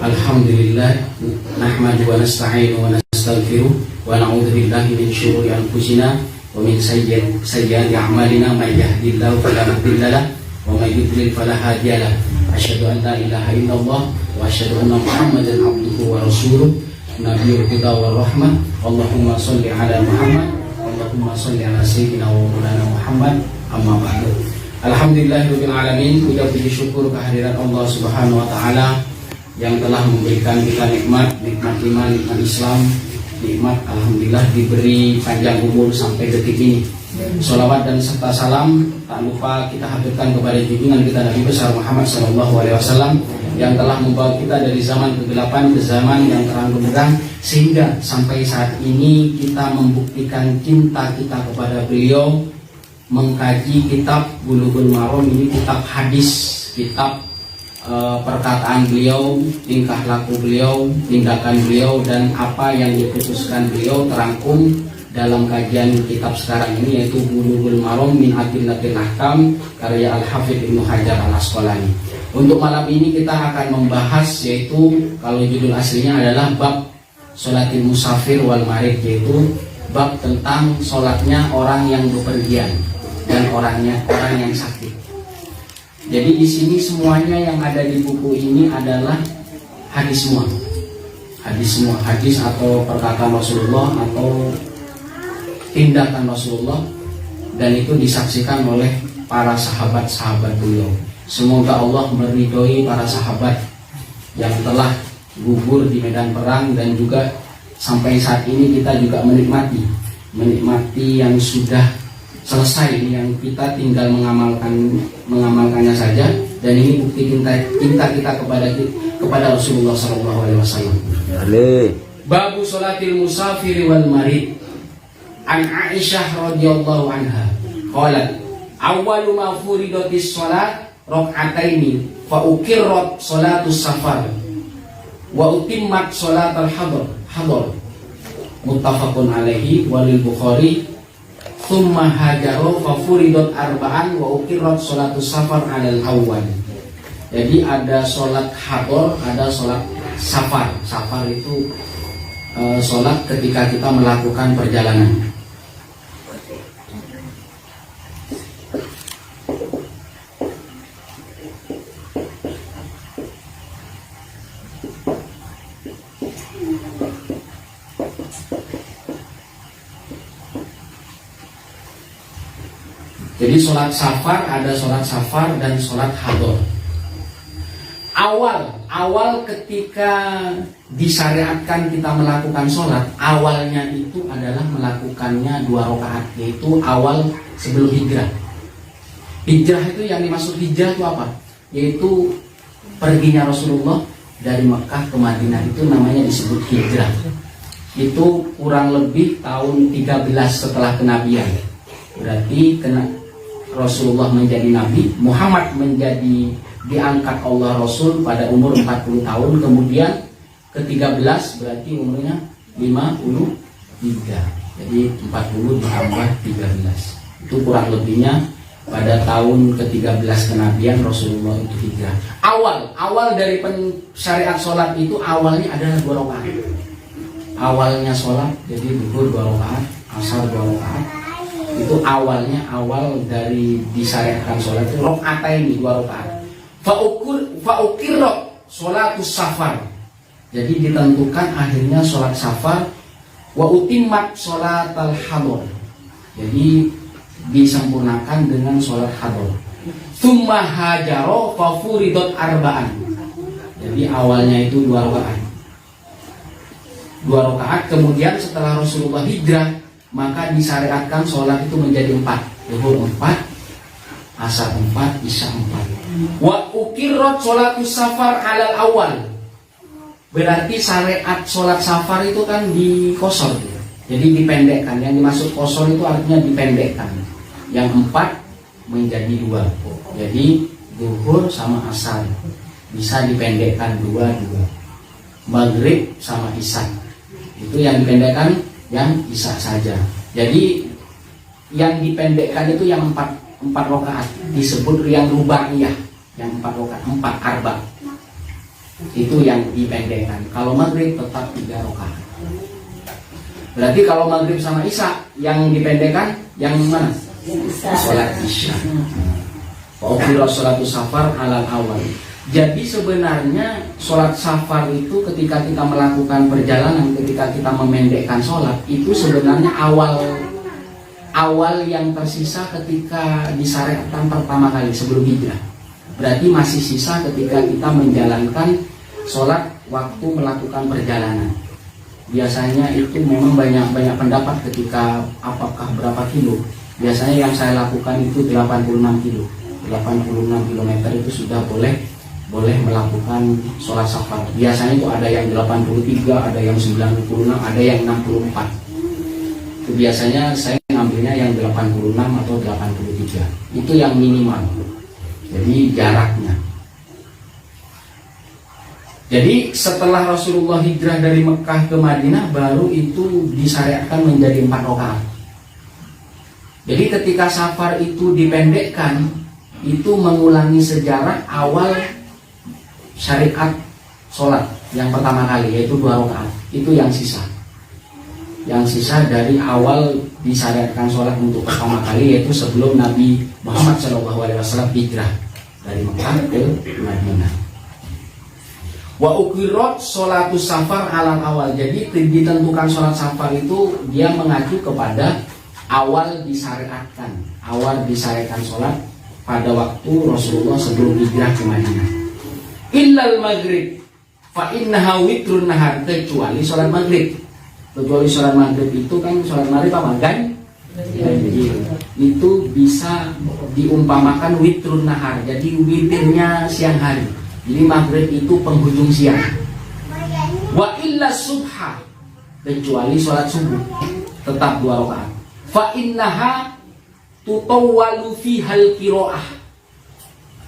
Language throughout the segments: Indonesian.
Alhamdulillah, nahmadu wa nasta'inu wa nastaghfiruh wa na'udzu billahi min syururi anfusina wa min sayyiati a'malina may yahdihillahu fala mudilla lahu wa may yudlil fala hadiya lahu. Asyhadu an la ilaha illallah wa asyhadu anna Muhammadan abduhu wa rasuluh nabiyul huda war rahmah. Allahumma shalli ala Muhammad, Allahumma shalli ala sayyidina wa maulana Muhammad. Amma ba'du. Alhamdulillahirabbil alamin, puja puji syukur kehadiran Allah Subhanahu wa taala yang telah memberikan kita nikmat iman, nikmat Islam, nikmat alhamdulillah diberi panjang umur sampai detik ini. Sholawat dan serta salam tak lupa kita haturkan kepada junjungan kita Nabi besar Muhammad SAW yang telah membawa kita dari zaman kegelapan ke zaman yang terang benderang, sehingga sampai saat ini kita membuktikan cinta kita kepada beliau, mengkaji kitab Bulughul Maram. Ini kitab hadis, kitab perkataan beliau, tingkah laku beliau, tindakan beliau, dan apa yang diputuskan beliau terangkum dalam kajian kitab sekarang ini, yaitu Bulughul Maram min Adillatil Ahkam karya Al-Hafidz Ibnu Hajar Al-Asqalani. Untuk malam ini kita akan membahas, yaitu kalau judul aslinya adalah bab sholatil musafir wal marid, yaitu bab tentang sholatnya orang yang bepergian dan orang yang sakit. Jadi di sini semuanya yang ada di buku ini adalah hadis semua. Hadis atau perkataan Rasulullah atau tindakan Rasulullah, dan itu disaksikan oleh para sahabat-sahabat beliau. Semoga Allah meridhoi para sahabat yang telah gugur di medan perang, dan juga sampai saat ini kita juga menikmati yang sudah selesai, yang kita tinggal mengamalkannya saja, dan ini bukti cinta kita kepada Rasulullah SAW. Babu sholatil musafir wal marid. An Aisyah radhiyallahu anha qalat awwalu ma furidatis sholat rak'ataini fa ukirrat sholatus safar wa utimmat sholatal hadar. Muttafaqun alaihi walil Bukhari. Tsumma hajaru fa furidat arba'an wa ukirrat sholatus safar alal awwal. Jadi ada sholat hadar, ada sholat safar. Safar itu sholat ketika kita melakukan perjalanan. Jadi sholat safar, ada sholat safar dan sholat hadar. Awal ketika disyariatkan kita melakukan sholat, awalnya itu adalah melakukannya 2 rakaat, yaitu awal sebelum hijrah. Hijrah itu, yang dimaksud hijrah itu apa? Yaitu perginya Rasulullah dari Mekah ke Madinah, itu namanya disebut hijrah. Itu kurang lebih tahun 13 setelah kenabian. Berarti Rasulullah menjadi Nabi, Muhammad diangkat Allah Rasul pada umur 40 tahun, kemudian ke-13 berarti umurnya 53. Jadi 40 ditambah 13. Itu kurang lebihnya pada tahun ke-13 kenabian Rasulullah itu hijrah. Awal dari syariat sholat itu awalnya adalah 2 rakaat. Awalnya sholat jadi zuhur 2 rakaat, asar 2 rakaat. Itu awal dari disyariatkan sholat itu rak'ataini 2 rakaat. Fa ukirrat sholatus safar. Jadi ditentukan akhirnya sholat safar. Wa utimmat sholatal hadar. Jadi disempurnakan dengan sholat hadar. Tsumma hajaro fa furidat arba'an. Jadi awalnya itu 2 rakaat. 2 rakaat, kemudian setelah Rasulullah hijrah maka disyariatkan sholat itu menjadi 4. Zuhur 4, asar 4, isya 4. Wa ukirrat sholatus safar alal awal. Berarti syariat sholat safar itu kan dikosor, jadi dipendekkan. Yang dimaksud kosor itu artinya dipendekkan. Yang 4 menjadi 2. Jadi zuhur sama asar bisa dipendekkan 2. Maghrib sama isya itu yang dipendekkan, yang isya saja. Jadi yang dipendekkan itu yang 4 rakaat, disebut yang rubaiyah, yang 4 rakaat, 4 arba. Itu yang dipendekkan. Kalau maghrib tetap 3 rakaat. Berarti kalau maghrib sama isya yang dipendekkan yang mana? Sholat isya. Fa'ukhira sholatu safar alal awal. Jadi sebenarnya sholat safar itu ketika kita melakukan perjalanan, ketika kita memendekkan sholat, itu sebenarnya awal yang tersisa ketika disyariatkan pertama kali sebelum hijrah. Berarti masih sisa ketika kita menjalankan sholat waktu melakukan perjalanan. Biasanya itu memang banyak pendapat ketika apakah berapa kilo. Biasanya yang saya lakukan itu 86 kilo. 86 km itu sudah boleh melakukan sholat safar. Biasanya itu ada yang 83, ada yang 96, ada yang 64. Itu biasanya saya ngambilnya yang 86 atau 83. Itu yang minimal. Jadi jaraknya. Jadi setelah Rasulullah hijrah dari Mekah ke Madinah, baru itu disyariatkan menjadi 4 rakaat. Jadi ketika safar itu dipendekkan, itu mengulangi sejarah awal syariat sholat yang pertama kali, yaitu 2 rakaat. Itu yang sisa. Yang sisa dari awal disyariatkan sholat untuk pertama kali, yaitu sebelum Nabi Muhammad SAW hijrah dari Mekah ke Madinah. Wa ukirat sholatu safar alal awal. Jadi ditentukan sholat safar itu dia mengacu kepada awal disyariatkan sholat pada waktu Rasulullah sebelum hijrah ke Madinah. Illal maghrib fa innaha witrun nahar, kecuali sholat maghrib. Kecuali sholat maghrib itu kan sholat maghrib apa? Ganjil. Itu bisa diumpamakan witrun nahar. Jadi witirnya siang hari. Jadi maghrib itu penghujung siang. Wa illa subha, kecuali sholat subuh tetap 2 rakaat. Fa innaha tutawwalu fihal qiraah.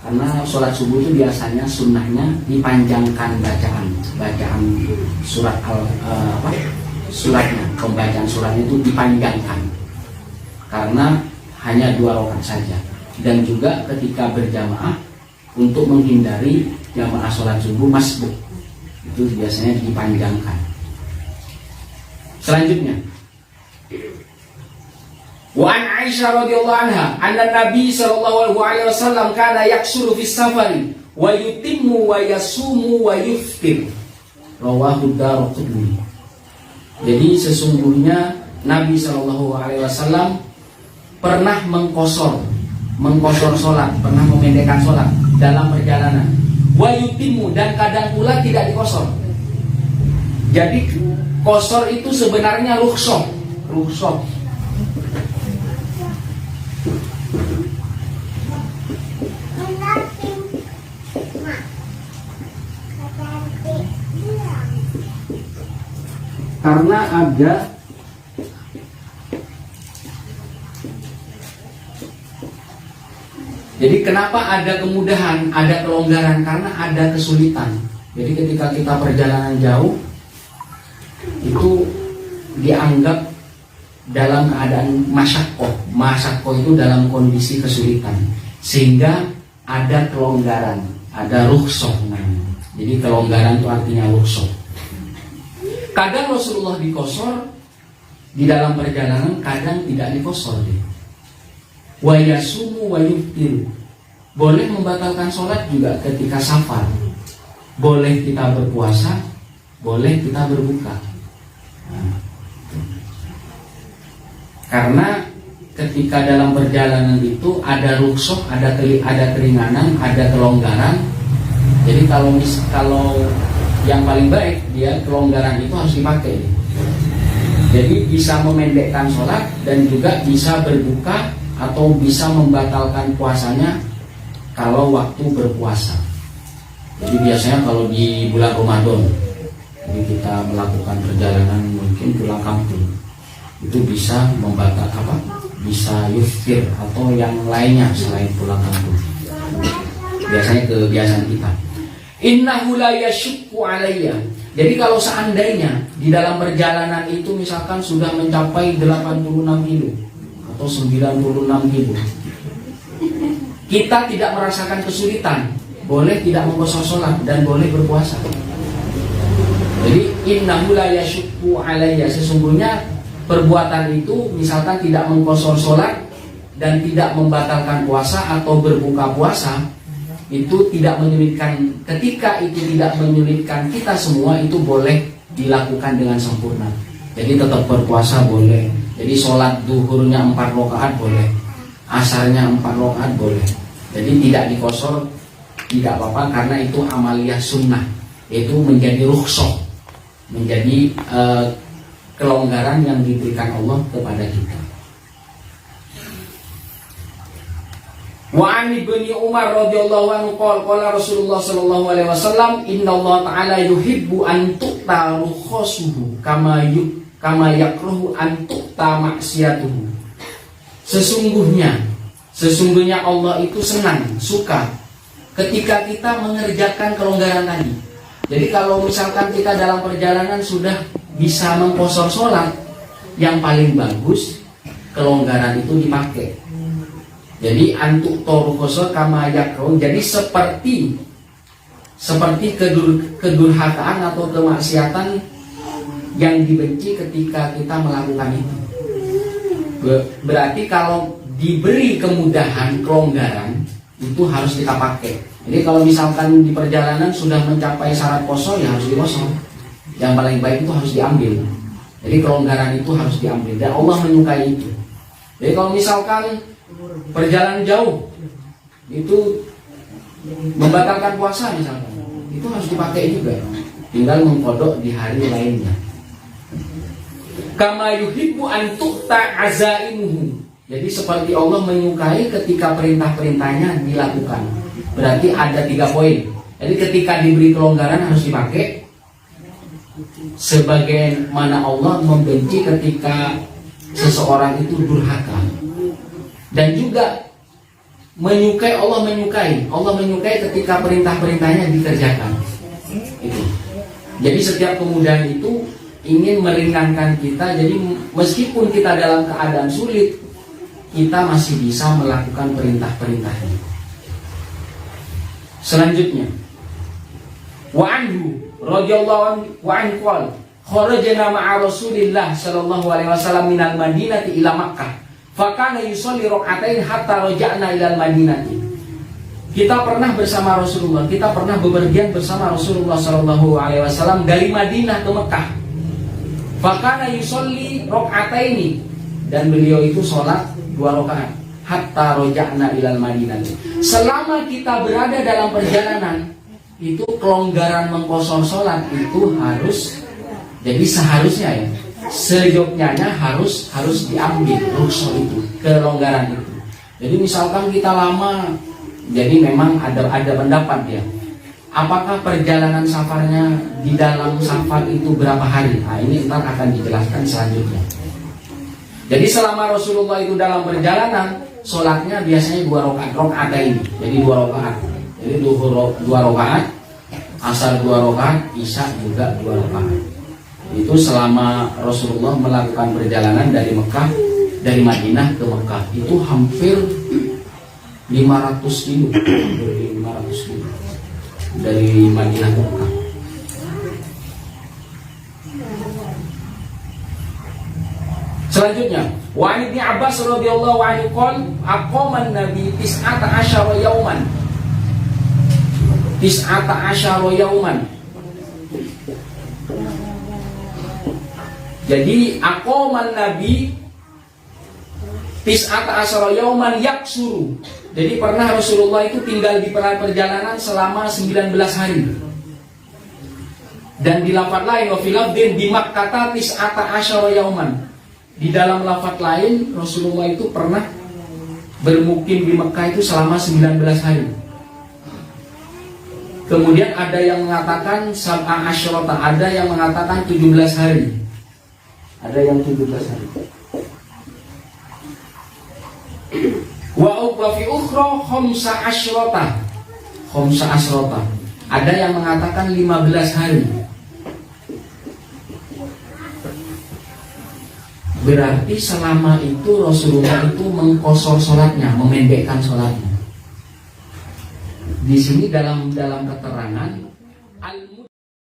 Karena sholat subuh itu biasanya sunnahnya dipanjangkan bacaan surat suratnya, pembacaan suratnya itu dipanjangkan. Karena hanya 2 rakaat saja. Dan juga ketika berjamaah untuk menghindari jamaah sholat subuh masbuk, itu biasanya dipanjangkan. Selanjutnya, wa an Aisyah radhiyallahu anha anna Nabi sallallahu alaihi wasallam kana yaksuru fis safari wa yutimmu wa yasumu wa yuftir. Rawahu Daraqutni. Jadi sesungguhnya Nabi sallallahu alaihi wasallam pernah mengkosor sholat, pernah memendekkan sholat dalam perjalanan. Wa yutimmu, dan kadang pula tidak dikosor. Jadi kosor itu sebenarnya rukhsah. Karena ada Jadi kenapa ada kemudahan, ada kelonggaran? Karena ada kesulitan. Jadi ketika kita perjalanan jauh, itu dianggap dalam keadaan masyakoh. Masyakoh itu dalam kondisi kesulitan. Sehingga ada kelonggaran, ada rukhsah. Jadi kelonggaran itu artinya rukhsah. Kadang Rasulullah dikosor di dalam perjalanan, kadang tidak dikosor. Wa yasumu wa yuftir. Boleh membatalkan sholat juga ketika safar. Boleh kita berpuasa, boleh kita berbuka. Karena ketika dalam perjalanan itu ada rukhsah, ada keringanan, ada kelonggaran. Jadi kalau yang paling baik dia kelonggaran itu harus dipakai. Jadi bisa memendekkan sholat dan juga bisa berbuka atau bisa membatalkan puasanya kalau waktu berpuasa. Jadi biasanya kalau di bulan Ramadan, jadi kita melakukan perjalanan mungkin pulang kampung, itu bisa membatalkan bisa yuftir atau yang lainnya selain pulang kampung. Biasanya kebiasaan kita. Innahu la yashukku alayya. Jadi kalau seandainya di dalam perjalanan itu misalkan sudah mencapai 86 kilo atau 96 kilo, kita tidak merasakan kesulitan, boleh tidak mengqashar sholat dan boleh berpuasa. Jadi innahu la yasyukku alayya, sesungguhnya perbuatan itu misalkan tidak mengqashar sholat dan tidak membatalkan puasa atau berbuka puasa, itu tidak menyulitkan. Ketika itu tidak menyulitkan kita semua, itu boleh dilakukan dengan sempurna. Jadi tetap berpuasa boleh. Jadi sholat duhurnya 4 rakaat boleh, asarnya 4 rakaat boleh. Jadi tidak dikosor, tidak apa-apa, karena itu amaliyah sunnah. Itu menjadi rukhsah, menjadi kelonggaran yang diberikan Allah kepada kita. Wa an ibni Umar radhiyallahu anhu qala Rasulullah sallallahu alaihi wasallam innallaha ta'ala yuhibbu an tu'ta rukhasuhu kama yakrahu an tu'ta maksiatuhu. Sesungguhnya Allah itu senang, suka ketika kita mengerjakan kelonggaran tadi. Jadi kalau misalkan kita dalam perjalanan sudah bisa mengqashar sholat, yang paling bagus kelonggaran itu dipakai. Jadi antuk torukoso kama yakro. Jadi seperti kedurhakaan atau kemaksiatan yang dibenci ketika kita melakukan itu. Berarti kalau diberi kemudahan, kelonggaran, itu harus kita pakai. Jadi kalau misalkan di perjalanan sudah mencapai syarat kosong, ya harus dikosong. Yang paling baik itu harus diambil. Jadi kelonggaran itu harus diambil, dan Allah menyukai itu. Jadi kalau misalkan perjalanan jauh itu membatalkan puasa misalkan, itu harus dipakai juga, tinggal mengkodok di hari lainnya. Kama yuhibbu an tu'ta azaimuhu. Jadi seperti Allah menyukai ketika perintah-perintahnya dilakukan. Berarti ada 3 poin. Jadi ketika diberi kelonggaran harus dipakai, sebagaimana Allah membenci ketika seseorang itu durhaka. Dan juga Allah menyukai ketika perintah-perintahnya dikerjakan. Itu. Jadi setiap kemudahan itu ingin meringankan kita. Jadi meskipun kita dalam keadaan sulit, kita masih bisa melakukan perintah-perintahnya. Selanjutnya, wa anhu radhiyallahu anhu qala kharajna ma'a Rasulillah sallallahu alaihi wasallam minal Madinati ila Makkah. Fakana yusolli rok'atain hatta roja'na ilal madinati. Kita pernah bersama Rasulullah, kita pernah bepergian bersama Rasulullah Sallallahu Alaihi Wasallam dari Madinah ke Mekah. Fakana yusolli rok'ataini, dan beliau itu sholat 2 rakaat. Hatta roja'na ilal madinati. Selama kita berada dalam perjalanan, itu kelonggaran mengqashar sholat itu harus, jadi seharusnya ya, sejognyanya harus diambil rukhsah itu, kelonggaran itu. Jadi misalkan kita lama, jadi memang ada pendapat ya, apakah perjalanan safarnya di dalam safar itu berapa hari? Nah ini ntar akan dijelaskan selanjutnya. Jadi selama Rasulullah itu dalam perjalanan, sholatnya biasanya 2 rakaat, rakaat ini. Jadi 2 rakaat. Jadi 2 rakaat, asar 2 rakaat, isya juga 2 rakaat. Itu selama Rasulullah melakukan perjalanan dari Mekah, dari Madinah ke Mekah, itu hampir 500 kilo, dari Madinah ke Mekah. Selanjutnya, wa Ibnu Abbas radhiyallahu anhu qala aqama an-nabi 19 yauman. 19 yauman. Jadi aqaman Nabi 19 yauman yaksuru. Jadi pernah Rasulullah itu tinggal di perjalanan selama 19 hari. Dan di lafaz lain wa fil lafdin di Makkah 19 yauman. Di dalam lafaz lain Rasulullah itu pernah bermukim di Mekah itu selama 19 hari. Kemudian ada yang mengatakan sab'a asyrata, ada yang mengatakan 17 hari. Ada yang 17 hari. Wa fi ukhra khamsa asyrata. Ada yang mengatakan 15 hari. Berarti selama itu Rasulullah itu mengqashar sholatnya, memendekkan sholatnya. Di sini dalam keterangan al